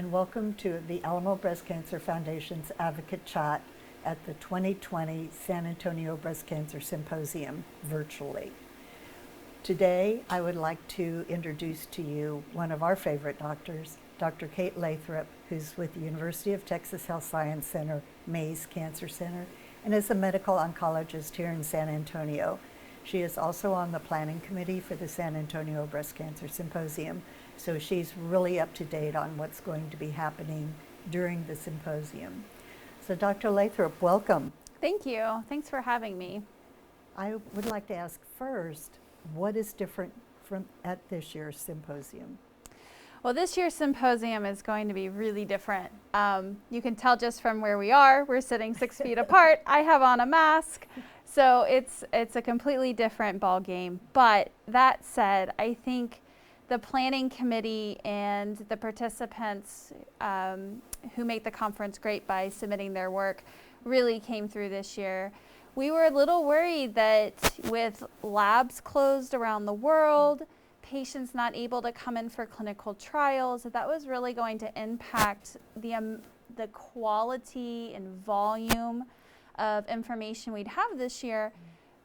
and welcome to the Alamo Breast Cancer Foundation's Advocate Chat at the 2020 San Antonio Breast Cancer Symposium virtually. Today, I would like to introduce to you one of our favorite doctors, Dr. Kate Lathrop, who's with the University of Texas Health Science Center, Mays Cancer Center, and is a medical oncologist here in San Antonio. She is also on the planning committee for the San Antonio Breast Cancer Symposium, so she's really up to date on what's going to be happening during the symposium. So Dr. Lathrop, welcome. Thank you. Thanks for having me. I would like to ask first, what is different at this year's symposium? Well, this year's symposium is going to be really different. You can tell just from where we are. We're sitting 6 feet apart. I have on a mask. So it's a completely different ball game. But that said, I think the planning committee and the participants who make the conference great by submitting their work really came through this year. We were a little worried that with labs closed around the world, patients not able to come in for clinical trials, that was really going to impact the quality and volume of information we'd have this year.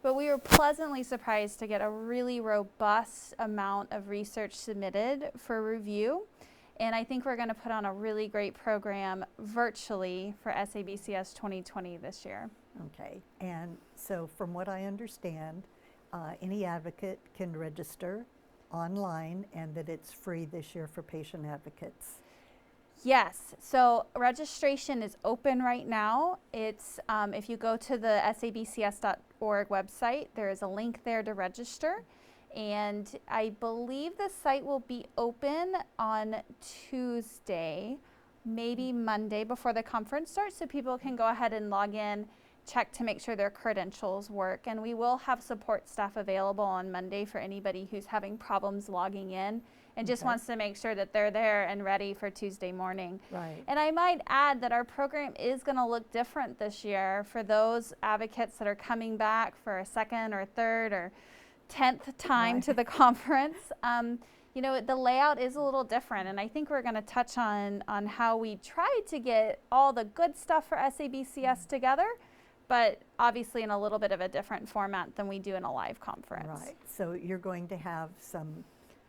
But we were pleasantly surprised to get a really robust amount of research submitted for review. And I think we're going to put on a really great program virtually for SABCS 2020 this year. Okay, and so from what I understand, any advocate can register online and that it's free this year for patient advocates. Yes, so registration is open right now. It's if you go to the sabcs.org website, there is a link there to register. And I believe the site will be open on Tuesday, maybe Monday before the conference starts, so people can go ahead and log in, check to make sure their credentials work. And we will have support staff available on Monday for anybody who's having problems logging in and just wants to make sure that they're there and ready for Tuesday morning. Right. And I might add that our program is going to look different this year for those advocates that are coming back for a second or third or 10th time to the conference. You know, the layout is a little different, and I think we're going to touch on how we tried to get all the good stuff for SABCS together, but obviously in a little bit of a different format than we do in a live conference. Right, so you're going to have some,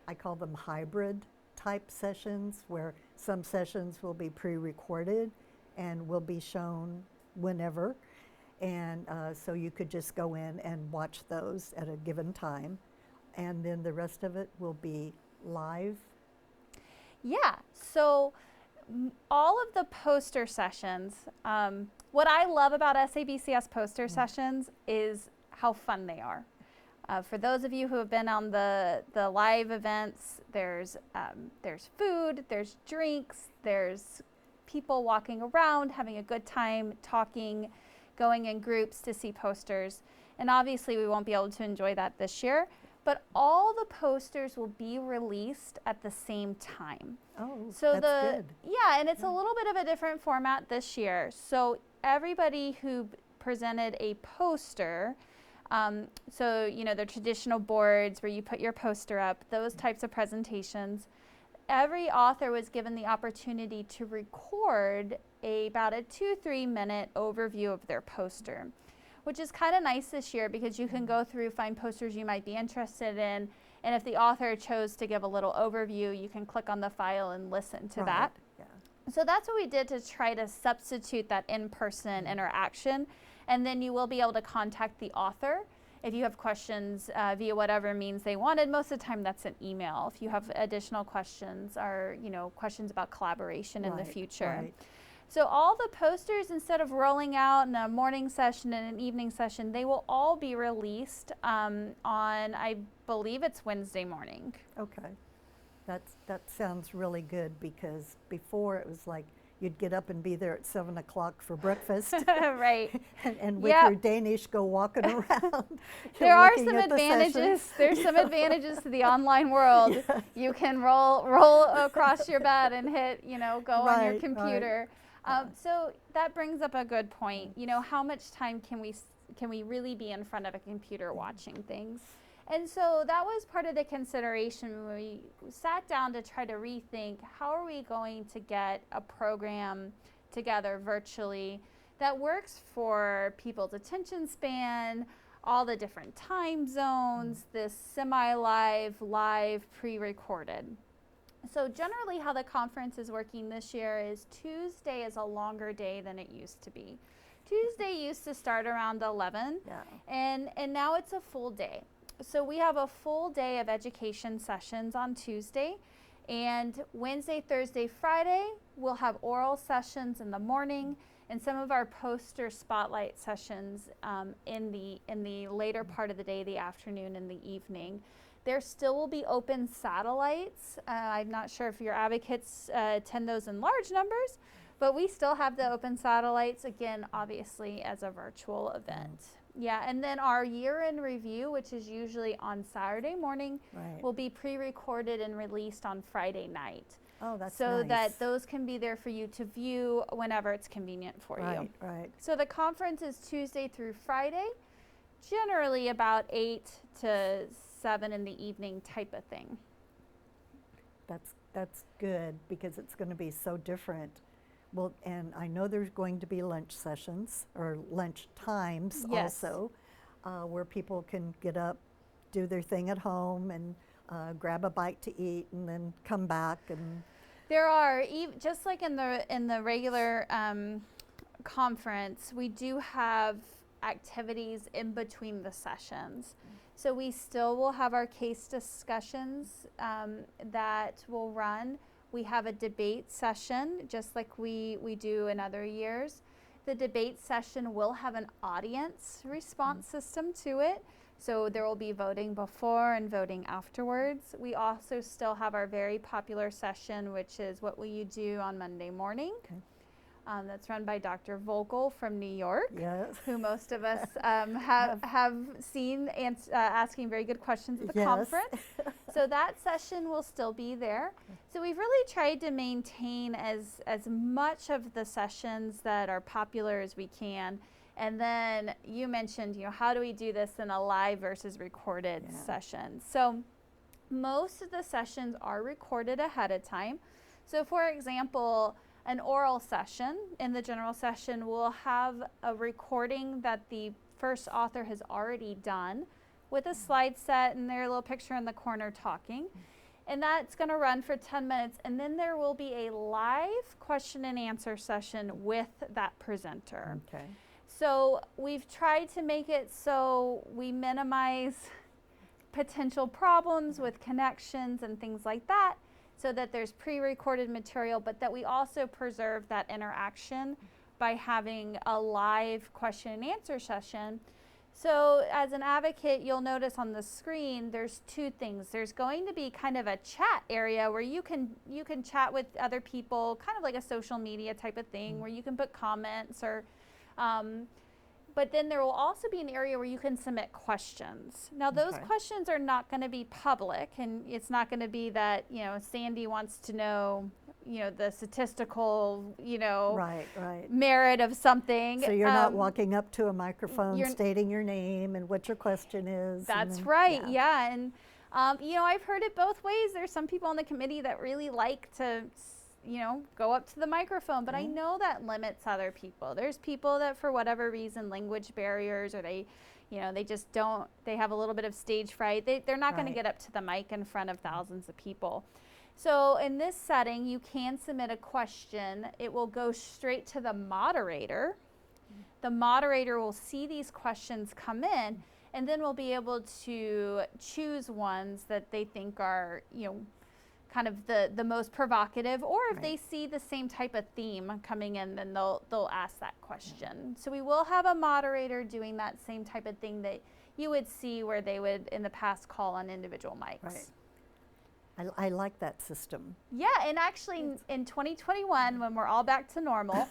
I call them hybrid type sessions, where some sessions will be pre-recorded and will be shown whenever. And so you could just go in and watch those at a given time. And then the rest of it will be live. Yeah, so all of the poster sessions, what I love about SABCS poster sessions is how fun they are. For those of you who have been on the live events, there's food, there's drinks, there's people walking around, having a good time, talking, going in groups to see posters. And obviously we won't be able to enjoy that this year, but all the posters will be released at the same time. Oh, so that's good. Yeah, and it's a little bit of a different format this year. So everybody who presented a poster, so you know, the traditional boards where you put your poster up, those types of presentations, every author was given the opportunity to record about a 2-3 minute overview of their poster, which is kind of nice this year because you can go through, find posters you might be interested in, and if the author chose to give a little overview, you can click on the file and listen to that. Yeah. So that's what we did to try to substitute that in-person interaction, and then you will be able to contact the author if you have questions via whatever means they wanted. Most of the time that's an email. If you have additional questions or questions about collaboration in the future. Right. So all the posters, instead of rolling out in a morning session and an evening session, they will all be released on, I believe it's Wednesday morning. Okay, that sounds really good, because before it was like you'd get up and be there at 7 o'clock for breakfast. Right. and with your Danish go walking around. There are some advantages. There's some advantages to the online world. Yes. You can roll across your bed and hit, go on your computer. Right. So that brings up a good point. How much time can we really be in front of a computer watching things? And so that was part of the consideration when we sat down to try to rethink how are we going to get a program together virtually that works for people's attention span, all the different time zones, this semi-live, live, pre-recorded. So generally how the conference is working this year is Tuesday is a longer day than it used to be. Tuesday used to start around 11, and now it's a full day. So we have a full day of education sessions on Tuesday, and Wednesday, Thursday, Friday, we'll have oral sessions in the morning and some of our poster spotlight sessions in the later part of the day, the afternoon and the evening. There still will be open satellites. I'm not sure if your advocates attend those in large numbers, but we still have the open satellites, again, obviously as a virtual event. Yeah, and then our year-end review, which is usually on Saturday morning, will be pre-recorded and released on Friday night. Oh, that's so nice. that those can be there for you to view whenever it's convenient for you. Right. So the conference is Tuesday through Friday, generally about 8 to 7 in the evening type of thing. That's good because it's going to be so different. Well, and I know there's going to be lunch sessions or lunch times also, where people can get up, do their thing at home, and grab a bite to eat, and then come back. And there are, just like in the regular conference, we do have activities in between the sessions. So we still will have our case discussions that will run. We have a debate session, just like we do in other years. The debate session will have an audience response system to it. So there will be voting before and voting afterwards. We also still have our very popular session, which is What Will You Do on Monday Morning? That's run by Dr. Vogel from New York, who most of us have seen asking very good questions at the conference. So that session will still be there. So we've really tried to maintain as much of the sessions that are popular as we can. And then you mentioned, how do we do this in a live versus recorded session? So most of the sessions are recorded ahead of time. So for example, an oral session in the general session will have a recording that the first author has already done with a slide set and their little picture in the corner talking. And that's going to run for 10 minutes. And then there will be a live question and answer session with that presenter. Okay. So we've tried to make it so we minimize potential problems with connections and things like that, so that there's pre-recorded material, but that we also preserve that interaction by having a live question and answer session. So as an advocate, you'll notice on the screen, there's two things. There's going to be kind of a chat area where you can chat with other people, kind of like a social media type of thing, where you can put comments or, but then there will also be an area where you can submit questions. Now those questions are not going to be public, and it's not going to be that, Sandy wants to know, the statistical, merit of something. So you're not walking up to a microphone stating your name and what your question is. That's right, And, I've heard it both ways. There's some people on the committee that really like to go up to the microphone, but I know that limits other people. There's people that for whatever reason, language barriers, or they just don't, they have a little bit of stage fright. They're not going to get up to the mic in front of thousands of people. So in this setting, you can submit a question. It will go straight to the moderator. The moderator will see these questions come in, and then we'll be able to choose ones that they think are, kind of the most provocative, or if they see the same type of theme coming in, then they'll ask that question. So we will have a moderator doing that same type of thing that you would see where they would in the past call on individual mics. I like that system. Yeah, and actually in 2021, when we're all back to normal,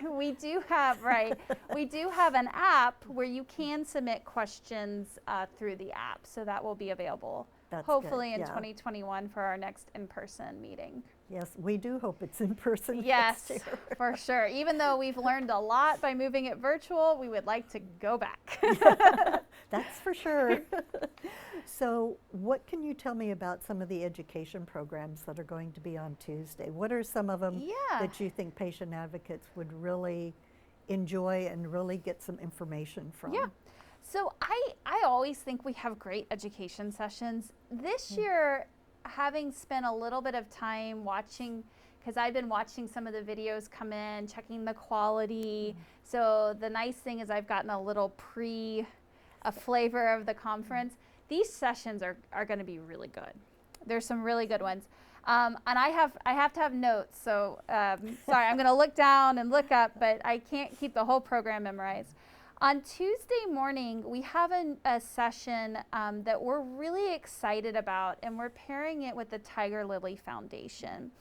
we do have an app where you can submit questions through the app, so that will be available That's hopefully good, in yeah. 2021 for our next in-person meeting. Yes, we do hope it's in person Yes, next year. for sure. Even though we've learned a lot by moving it virtual, we would like to go back. That's for sure. So what can you tell me about some of the education programs that are going to be on Tuesday? What are some of them Yeah. that you think patient advocates would really enjoy and really get some information from? Yeah. So I always think we have great education sessions. This year, having spent a little bit of time watching, because I've been watching some of the videos come in, checking the quality. So the nice thing is I've gotten a flavor of the conference. These sessions are going to be really good. There's some really good ones. And I have to have notes. So sorry, I'm going to look down and look up, but I can't keep the whole program memorized. On Tuesday morning, we have a session that we're really excited about, and we're pairing it with the Tiger Lily Foundation.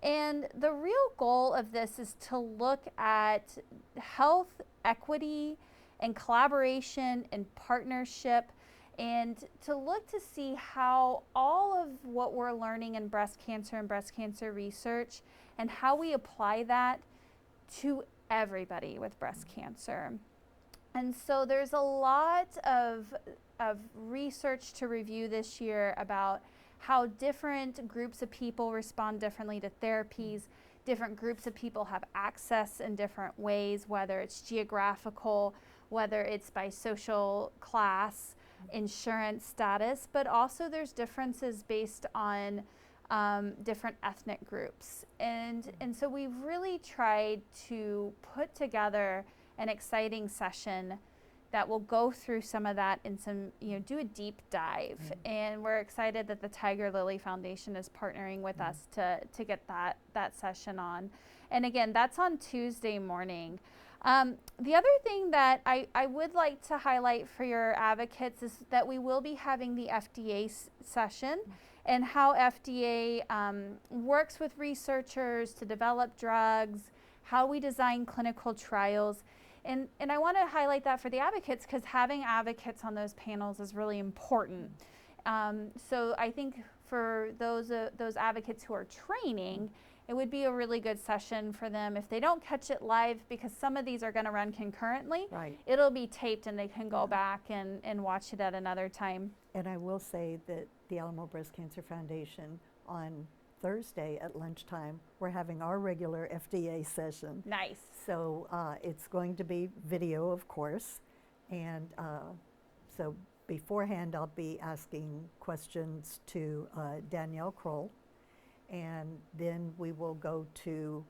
And the real goal of this is to look at health equity and collaboration and partnership, and to look to see how all of what we're learning in breast cancer and breast cancer research and how we apply that to everybody with breast cancer. And so there's a lot of research to review this year about how different groups of people respond differently to therapies. Different groups of people have access in different ways, whether it's geographical, whether it's by social class, insurance status, but also there's differences based on different ethnic groups. And so we've really tried to put together an exciting session that will go through some of that and do a deep dive. And we're excited that the Tiger Lily Foundation is partnering with us to get that session on. And again, that's on Tuesday morning. The other thing that I would like to highlight for your advocates is that we will be having the FDA session and how FDA works with researchers to develop drugs, how we design clinical trials. And I want to highlight that for the advocates, because having advocates on those panels is really important. So I think for those advocates who are training, it would be a really good session for them if they don't catch it live, because some of these are going to run concurrently. Right. It'll be taped and they can go back and watch it at another time. And I will say that the Alamo Breast Cancer Foundation on Thursday at lunchtime, we're having our regular FDA session. Nice. So it's going to be video, of course. And so beforehand, I'll be asking questions to Danielle Kroll. And then we will go to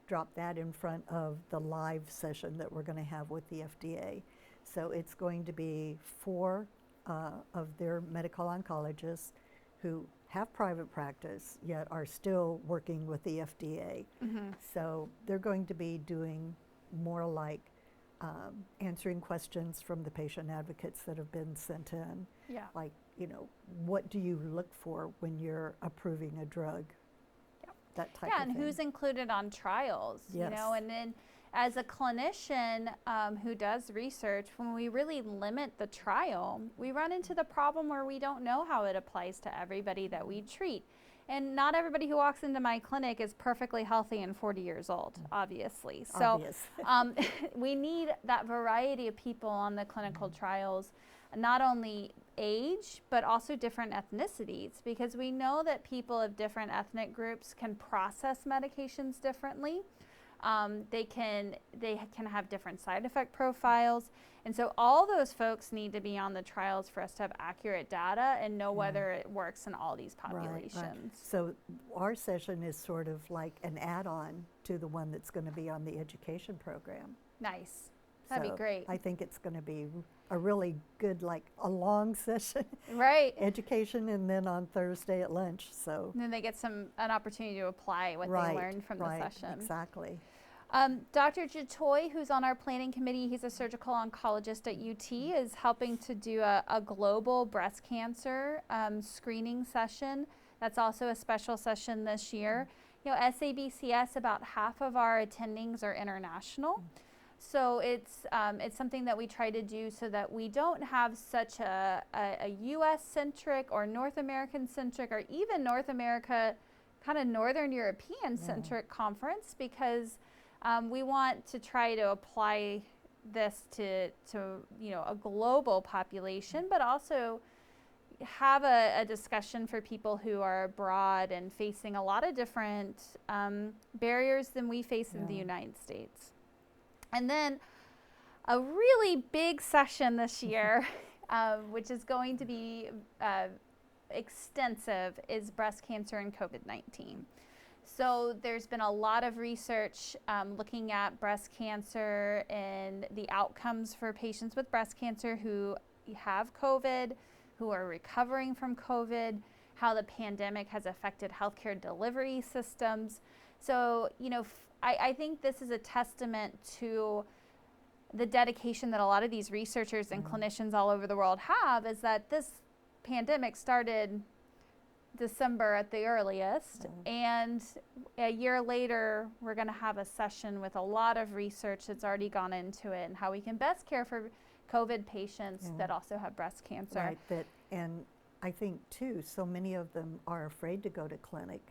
drop that in front of the live session that we're going to have with the FDA. So it's going to be 4 of their medical oncologists who have private practice, yet are still working with the FDA. So they're going to be doing more like answering questions from the patient advocates that have been sent in. Yeah. Like, what do you look for when you're approving a drug? That type of thing. And who's included on trials, Yes. and then as a clinician who does research, when we really limit the trial, we run into the problem where we don't know how it applies to everybody that we treat. And not everybody who walks into my clinic is perfectly healthy and 40 years old, obviously. So Obvious. we need that variety of people on the clinical trials, not only age, but also different ethnicities, because we know that people of different ethnic groups can process medications differently. They can have different side effect profiles. And so all those folks need to be on the trials for us to have accurate data and know whether it works in all these populations. Right. So our session is sort of like an add-on to the one that's going to be on the education program. Nice. That'd be great. I think it's going to be a really good, like a long session. Right. Education, and then on Thursday at lunch. So And then they get an opportunity to apply what they learned from the session. Exactly. Dr. Jatoy, who's on our planning committee, he's a surgical oncologist at UT, is helping to do a global breast cancer screening session. That's also a special session this year. SABCS, about half of our attendings are international. So it's something that we try to do so that we don't have such a U.S.-centric or North American-centric or even North America, kind of Northern European-centric conference, because we want to try to apply this to a global population, but also have a discussion for people who are abroad and facing a lot of different barriers than we face in the United States. And then a really big session this year, which is going to be extensive, is breast cancer and COVID-19. So there's been a lot of research looking at breast cancer and the outcomes for patients with breast cancer who have COVID, who are recovering from COVID, how the pandemic has affected healthcare delivery systems. So, I think this is a testament to the dedication that a lot of these researchers and clinicians all over the world have, is that this pandemic started December at the earliest, and a year later we're going to have a session with a lot of research that's already gone into it and how we can best care for COVID patients that also have breast cancer. Right, and I think too, so many of them are afraid to go to clinic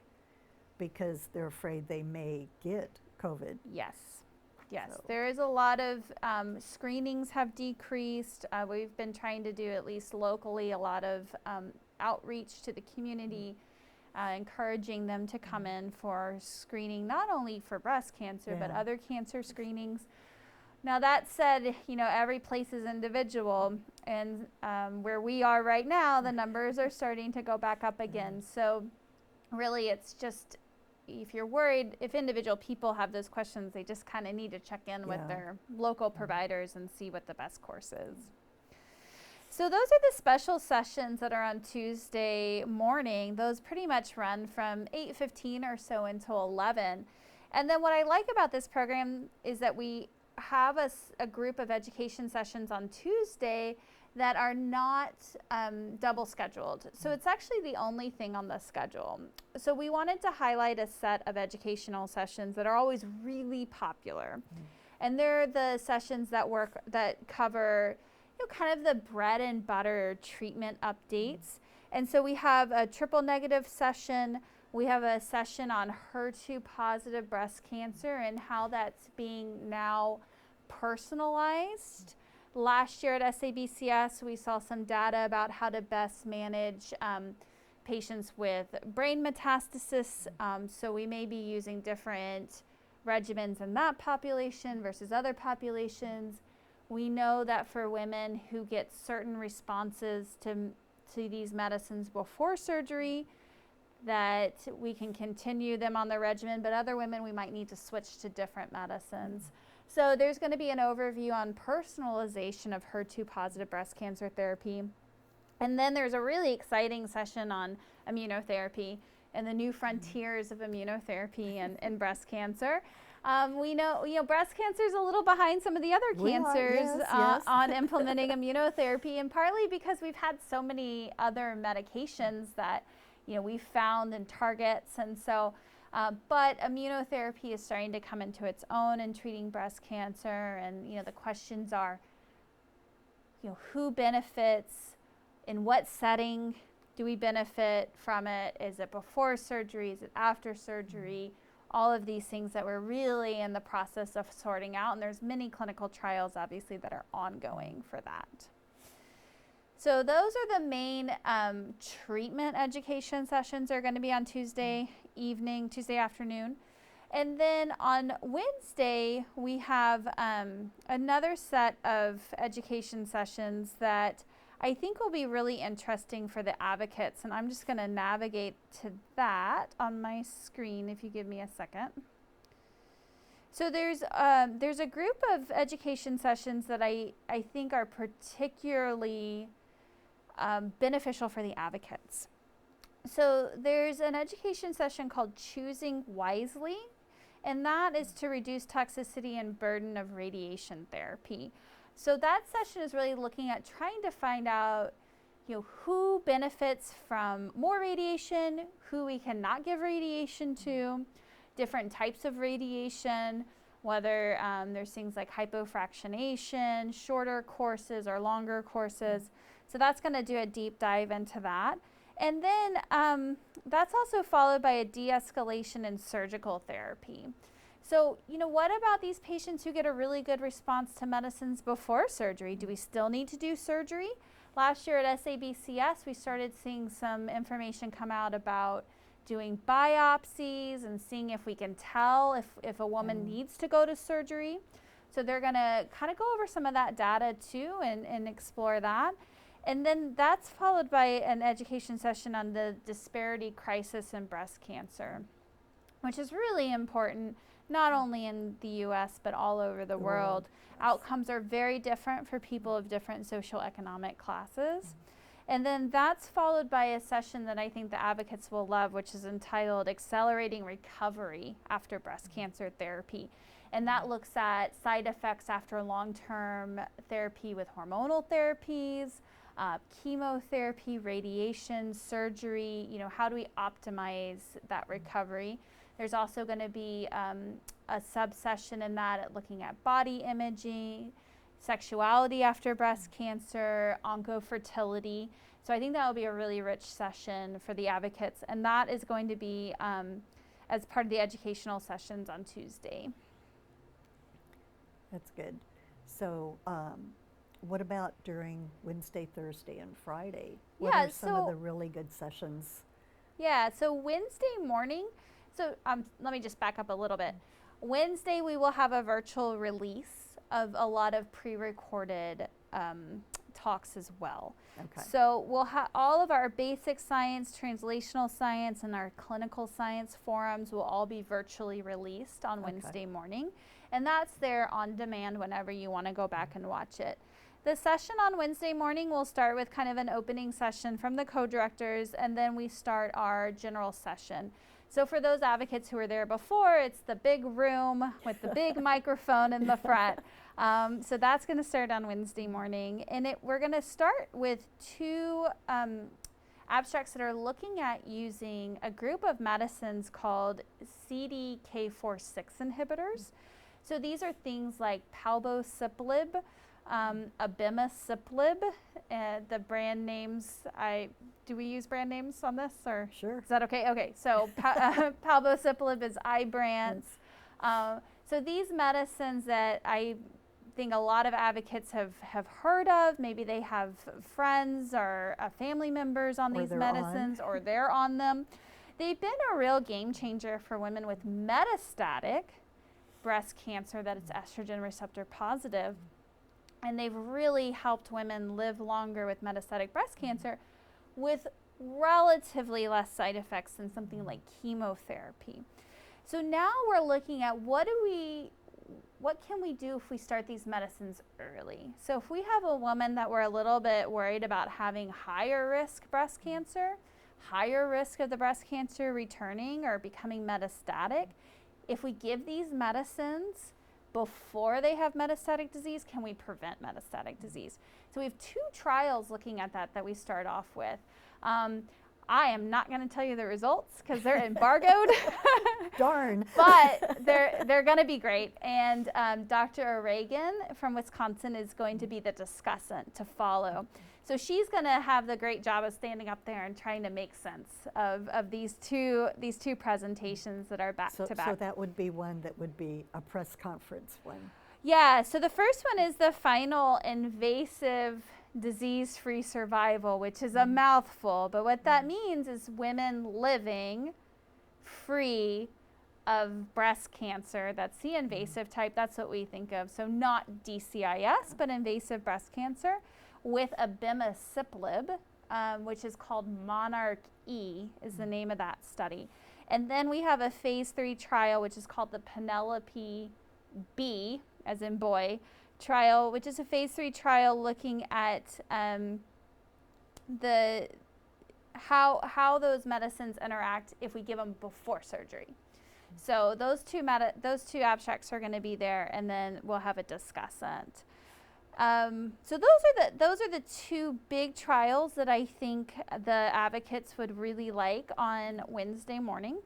because they're afraid they may get COVID. Yes. So. There is a lot of screenings have decreased. We've been trying to do, at least locally, a lot of outreach to the community, encouraging them to come in for screening, not only for breast cancer, but other cancer screenings. Now, that said, every place is individual, and where we are right now, the numbers are starting to go back up again. So really, it's just, if you're worried, if individual people have those questions, they just kind of need to check in with their local providers and see what the best course is. So those are the special sessions that are on Tuesday morning. Those pretty much run from 8:15 or so until 11. And then what I like about this program is that we have a group of education sessions on Tuesday that are not double scheduled. So it's actually the only thing on the schedule. So we wanted to highlight a set of educational sessions that are always really popular. And they're the sessions that cover kind of the bread and butter treatment updates. And so we have a triple negative session. We have a session on HER2 positive breast cancer and how that's being now personalized. Last year at SABCS, we saw some data about how to best manage patients with brain metastasis. So we may be using different regimens in that population versus other populations. We know that for women who get certain responses to these medicines before surgery, that we can continue them on the regimen, but other women we might need to switch to different medicines. So there's going to be an overview on personalization of HER2 positive breast cancer therapy. And then there's a really exciting session on immunotherapy and the new frontiers of immunotherapy and breast cancer. We know, breast cancer is a little behind some of the other cancers on implementing immunotherapy, and partly because we've had so many other medications that we've found in targets, and so but immunotherapy is starting to come into its own in treating breast cancer, and the questions are, who benefits, in what setting do we benefit from it? Is it before surgery? Is it after surgery? All of these things that we're really in the process of sorting out, and there's many clinical trials obviously that are ongoing for that. So those are the main treatment education sessions are going to be on Tuesday evening, Tuesday afternoon. And then on Wednesday, we have another set of education sessions that I think will be really interesting for the advocates. And I'm just going to navigate to that on my screen if you give me a second. So there's a group of education sessions that I think are particularly beneficial for the advocates. So there's an education session called Choosing Wisely, and that is to reduce toxicity and burden of radiation therapy. So that session is really looking at trying to find out, who benefits from more radiation, who we cannot give radiation to, different types of radiation, whether there's things like hypofractionation, shorter courses or longer courses. So that's going to do a deep dive into that. And then that's also followed by a de-escalation in surgical therapy. So, what about these patients who get a really good response to medicines before surgery? Do we still need to do surgery? Last year at SABCS, we started seeing some information come out about doing biopsies and seeing if we can tell if a woman needs to go to surgery. So they're going to kind of go over some of that data too and explore that. And then that's followed by an education session on the disparity crisis in breast cancer, which is really important, not only in the US, but all over the world. Outcomes are very different for people of different socioeconomic classes. And then that's followed by a session that I think the advocates will love, which is entitled Accelerating Recovery After Breast Cancer Therapy. And that looks at side effects after long-term therapy with hormonal therapies, chemotherapy, radiation, surgery. How do we optimize that recovery? There's also going to be a sub-session in that at looking at body imaging, sexuality after breast cancer, oncofertility. So I think that will be a really rich session for the advocates, and that is going to be as part of the educational sessions on Tuesday. That's good. So what about during Wednesday, Thursday, and Friday? What are some of the really good sessions? Yeah, so Wednesday morning, let me just back up a little bit. Wednesday, we will have a virtual release of a lot of pre-recorded talks as well. Okay. So we'll have all of our basic science, translational science, and our clinical science forums will all be virtually released on Wednesday morning. And that's there on demand whenever you want to go back and watch it. The session on Wednesday morning will start with kind of an opening session from the co-directors, and then we start our general session. So for those advocates who were there before, it's the big room with the big microphone in the front. So that's going to start on Wednesday morning. And we're going to start with two abstracts that are looking at using a group of medicines called CDK4/6 inhibitors. So these are things like palbociclib, abemaciclib, the brand names. Do we use brand names on this, or sure? Is that okay? Okay, so palbociclib is Ibrance. So these medicines that I think a lot of advocates have heard of. Maybe they have friends or family members on these medicines, or they're on them. They've been a real game changer for women with metastatic breast cancer that is estrogen receptor positive. And they've really helped women live longer with metastatic breast cancer with relatively less side effects than something like chemotherapy. So now we're looking at what can we do if we start these medicines early? So if we have a woman that we're a little bit worried about having higher risk breast cancer, higher risk of the breast cancer returning or becoming metastatic, if we give these medicines before they have metastatic disease, can we prevent metastatic disease? So we have two trials looking at that we start off with. I am not going to tell you the results because they're embargoed. Darn. But they're going to be great. And Dr. O'Regan from Wisconsin is going to be the discussant to follow. So she's going to have the great job of standing up there and trying to make sense of these two presentations that are back to back. So that would be one that would be a press conference one. Yeah, so the first one is the final invasive disease-free survival, which is a mouthful, but what that means is women living free of breast cancer. That's the invasive type, that's what we think of. So not DCIS, but invasive breast cancer with abemaciclib, which is called Monarch-E is the name of that study. And then we have a phase 3 trial, which is called the Penelope B, as in boy, trial, which is a phase 3 trial looking at how those medicines interact if we give them before surgery. So those two abstracts are going to be there, and then we'll have a discussant. So those are the two big trials that I think the advocates would really like on Wednesday morning.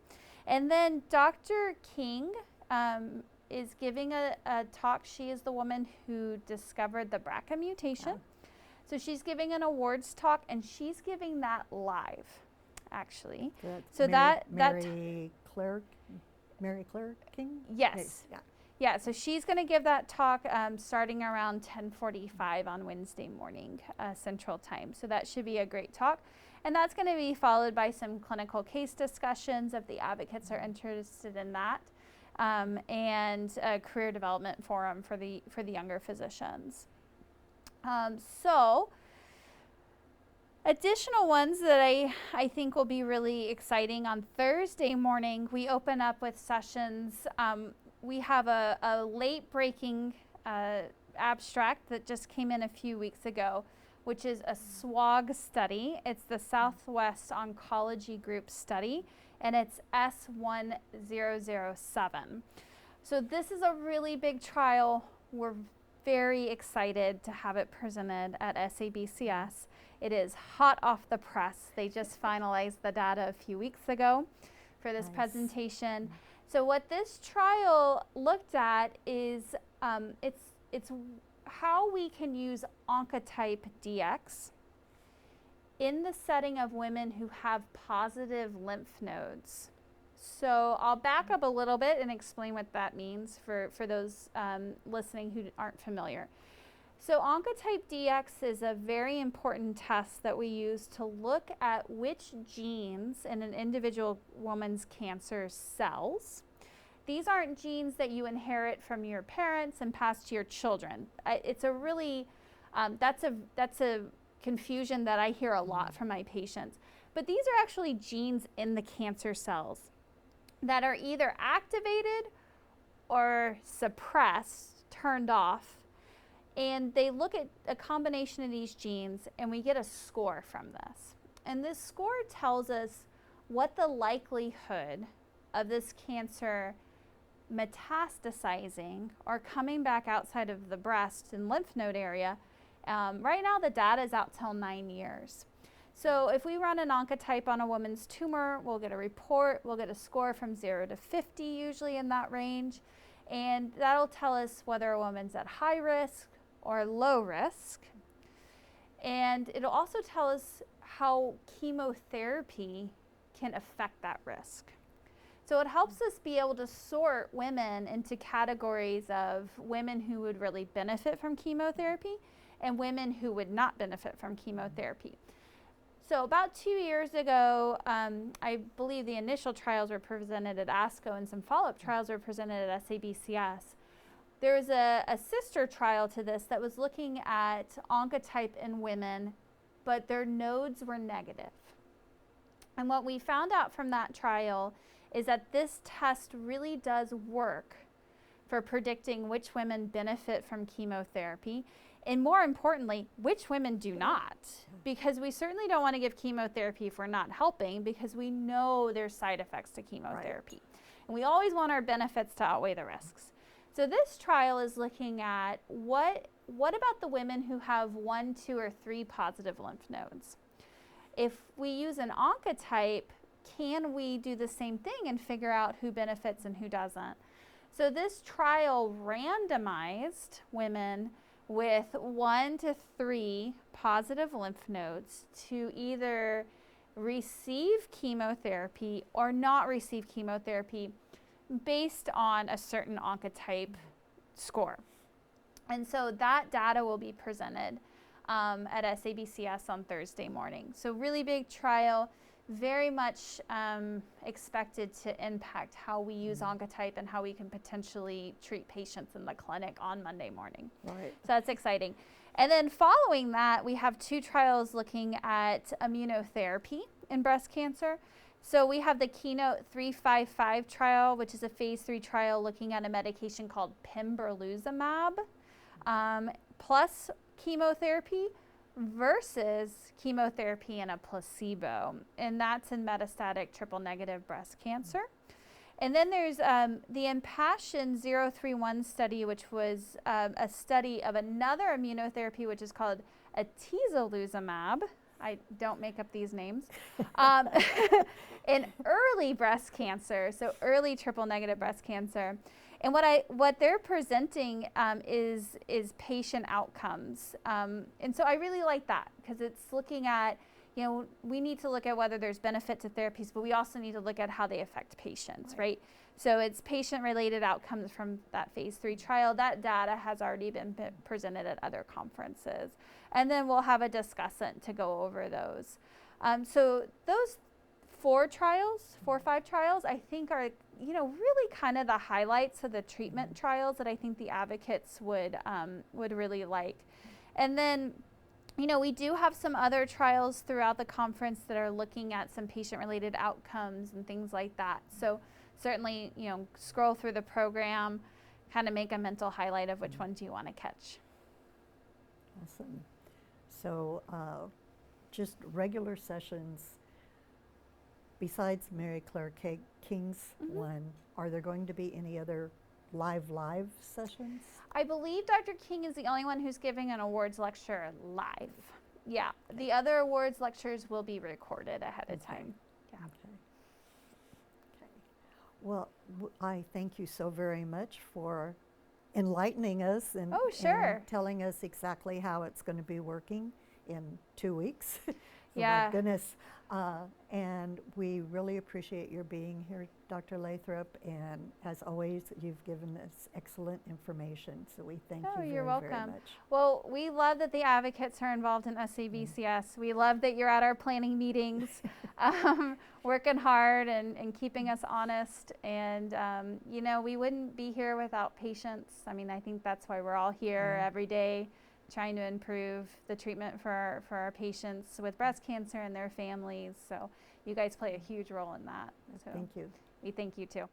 And then Dr. King is giving a talk. She is the woman who discovered the BRCA mutation. So she's giving an awards talk, and she's giving that live, actually. So Mary Claire King? Yes. Yeah, so she's going to give that talk starting around 10:45 on Wednesday morning, Central Time. So that should be a great talk. And that's going to be followed by some clinical case discussions if the advocates are interested in that, and a career development forum for the younger physicians. So additional ones that I think will be really exciting on Thursday morning, we open up with sessions. We have a late breaking abstract that just came in a few weeks ago, which is a SWOG study. It's the Southwest Oncology Group study, and it's S1007. So this is a really big trial. We're very excited to have it presented at SABCS. It is hot off the press. They just finalized the data a few weeks ago for this presentation. So what this trial looked at is it's how we can use Oncotype DX in the setting of women who have positive lymph nodes. So I'll back up a little bit and explain what that means for those listening who aren't familiar. So Oncotype DX is a very important test that we use to look at which genes in an individual woman's cancer cells. These aren't genes that you inherit from your parents and pass to your children. It's a really, that's a confusion that I hear a lot from my patients. But these are actually genes in the cancer cells that are either activated or suppressed, turned off. And they look at a combination of these genes, and we get a score from this. And this score tells us what the likelihood of this cancer metastasizing or coming back outside of the breast and lymph node area. Right now, the data is out till 9 years. So if we run an Oncotype on a woman's tumor, we'll get a report. We'll get a score from 0 to 50, usually in that range. And that'll tell us whether a woman's at high risk or low risk. And it'll also tell us how chemotherapy can affect that risk. So it helps us be able to sort women into categories of women who would really benefit from chemotherapy and women who would not benefit from chemotherapy. So about 2 years ago, I believe the initial trials were presented at ASCO and some follow-up trials were presented at SABCS. There was a sister trial to this that was looking at Oncotype in women, but their nodes were negative. And what we found out from that trial is that this test really does work for predicting which women benefit from chemotherapy, and more importantly, which women do not. Because we certainly don't want to give chemotherapy if we're not helping, because we know there's side effects to chemotherapy. And we always want our benefits to outweigh the risks. So this trial is looking at what about the women who have 1, 2, or 3 positive lymph nodes? If we use an Oncotype, can we do the same thing and figure out who benefits and who doesn't? So this trial randomized women with 1 to 3 positive lymph nodes to either receive chemotherapy or not receive chemotherapy based on a certain Oncotype score. And so that data will be presented at SABCS on Thursday morning. So really big trial, very much expected to impact how we use Oncotype and how we can potentially treat patients in the clinic on Monday morning. Right. So that's exciting. And then following that, we have 2 trials looking at immunotherapy in breast cancer. So we have the Keynote 355 trial, which is a phase 3 trial looking at a medication called pembrolizumab plus chemotherapy versus chemotherapy and a placebo. And that's in metastatic triple-negative breast cancer. And then there's the Impassion 031 study, which was a study of another immunotherapy, which is called atezolizumab. I don't make up these names. In early breast cancer, so early triple-negative breast cancer. And what they're presenting is patient outcomes. And so I really like that because it's looking at, we need to look at whether there's benefit to therapies, but we also need to look at how they affect patients, right? So it's patient-related outcomes from that phase 3 trial. That data has already been presented at other conferences. And then we'll have a discussant to go over those. So those 4 or 5 trials, I think are, really kind of the highlights of the treatment trials that I think the advocates would really like. And then, we do have some other trials throughout the conference that are looking at some patient-related outcomes and things like that. So certainly, scroll through the program, kind of make a mental highlight of which ones you want to catch. Awesome. So just regular sessions, besides Mary Claire King's one, are there going to be any other live sessions? I believe Dr. King is the only one who's giving an awards lecture live. Yeah, the other awards lectures will be recorded ahead of time. Yeah. Okay. Well, I thank you so very much for enlightening us and, and telling us exactly how it's going to be working in 2 weeks. Yeah. My goodness. And we really appreciate your being here, Dr. Lathrop. And as always, you've given us excellent information. So we thank you you're very welcome. much. Well, we love that the advocates are involved in SABCS. We love that you're at our planning meetings, working hard and keeping us honest. And, we wouldn't be here without patients. I mean, I think that's why we're all here every day, trying to improve the treatment for our patients with breast cancer and their families. So you guys play a huge role in that. So Thank you. We thank you too.